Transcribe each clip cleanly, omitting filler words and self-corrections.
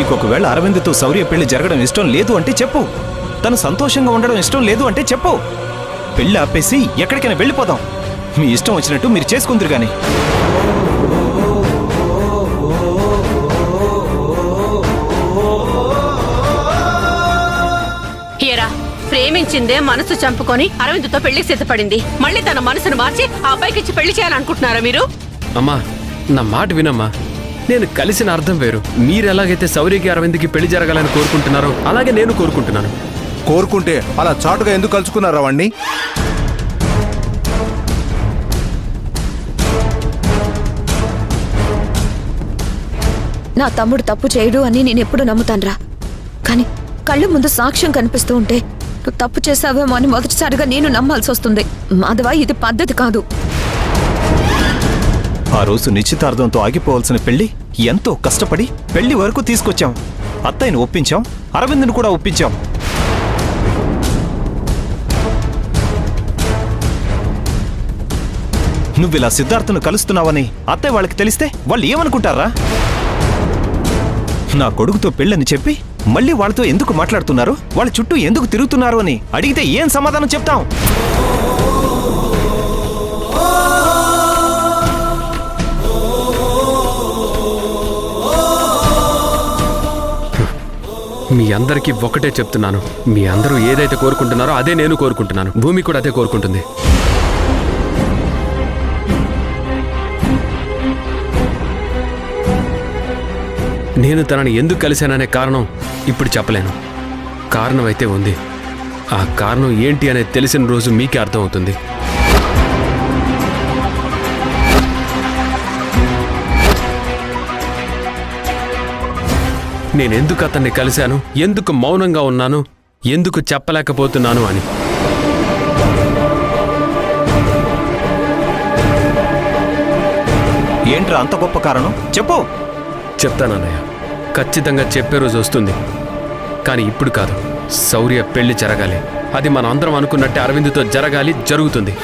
నీకు ఒకవేళ అరవింద్తో శౌర్య పెళ్లి జరగడం ఇష్టం లేదు అంటే చెప్పు. తను సంతోషంగా ఉండడం ఇష్టం లేదు అంటే చెప్పు. పెళ్లి ఆపేసి ఎక్కడికైనా వెళ్ళిపోదాం. మీ ఇష్టం వచ్చినట్టు మీరు చేసుకుందరు గాని. ప్రేమించిందే మనసు చంపుకొని అరవింద్తో పెళ్లికి సిద్ధపడింది. మళ్ళీ తన మనసును మార్చి ఆ అబ్బాయికిచ్చి పెళ్లి చేయాలనుకుంటున్నారా మీరు? అమ్మా, నా మాట వినమ్మా. నేను కలిసిన అర్థం వేరు. మీరు ఎలాగైతే శౌర్యకి అరవింద్కి పెళ్లి జరగాలని కోరుకుంటున్నారో అలాగే నేను కోరుకుంటున్నాను. కోరుకుంటే అలా చాటుగా ఎందుకు కలుసుకున్నారా వాణ్ణి? నా తమ్ముడు తప్పు చేయడు అని నేనెప్పుడు నమ్ముతాన్రా. కానీ కళ్ళు ముందు సాక్ష్యం కనిపిస్తూ ఉంటే నువ్వు తప్పు చేసావేమో అని మొదటిసారిగా నేను నమ్మాల్సి వస్తుంది. మాధవ, ఇది పద్ధతి కాదు. ఆ రోజు నిశ్చితార్థంతో ఆగిపోవాల్సిన పెళ్లి ఎంతో కష్టపడి పెళ్లి వరకు తీసుకొచ్చాం. అత్తయ్యను ఒప్పించాం, అరవింద్ను కూడా ఒప్పించాం. నువ్విలా సిద్ధార్థను కలుస్తున్నావని అత్తయ్య వాళ్ళకి తెలిస్తే వాళ్ళు ఏమనుకుంటారా? నా కొడుకుతో పెళ్ళని చెప్పి మళ్ళీ వాళ్ళతో ఎందుకు మాట్లాడుతున్నారు, వాళ్ళ చుట్టూ ఎందుకు తిరుగుతున్నారు అని అడిగితే ఏం సమాధానం చెప్తాం? మీ అందరికీ ఒకటే చెప్తున్నాను. మీ అందరూ ఏదైతే కోరుకుంటున్నారో అదే నేను కోరుకుంటున్నాను. భూమి కూడా అదే కోరుకుంటుంది. నేను తనని ఎందుకు కలిశాననే కారణం ఇప్పుడు చెప్పలేను. కారణం అయితే ఉంది. ఆ కారణం ఏంటి అనేది తెలిసిన రోజు మీకే అర్థమవుతుంది. నేనెందుకు అతన్ని కలిశాను, ఎందుకు మౌనంగా ఉన్నాను, ఎందుకు చెప్పలేకపోతున్నాను అని. ఏంట్రా అంత గొప్ప కారణం? చెప్పు. చెప్తానన్నయ్య, ఖచ్చితంగా చెప్పే రోజు వస్తుంది. కానీ ఇప్పుడు కాదు. శౌర్య పెళ్లి జరగాలి. అది మనం అందరం అనుకున్నట్టే అరవింద్తో జరగాలి, జరుగుతుంది.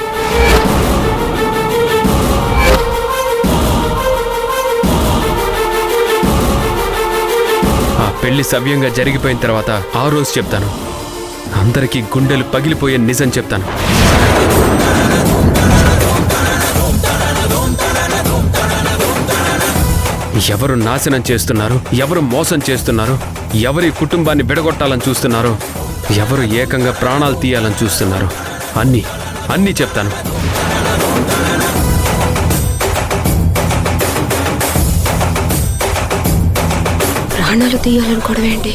ఆ పెళ్లి సవ్యంగా జరిగిపోయిన తర్వాత ఆ రోజు చెప్తాను. అందరికీ గుండెలు పగిలిపోయే నిజం చెప్తాను. ఎవరు నాశనం చేస్తున్నారు, ఎవరు మోసం చేస్తున్నారు, ఎవరి కుటుంబాన్ని విడగొట్టాలని చూస్తున్నారో, ఎవరు ఏకంగా ప్రాణాలు తీయాలని చూస్తున్నారు, అన్నీ చెప్తాను. ప్రాణాలు తీయాలనుకోవడం ఏంటి?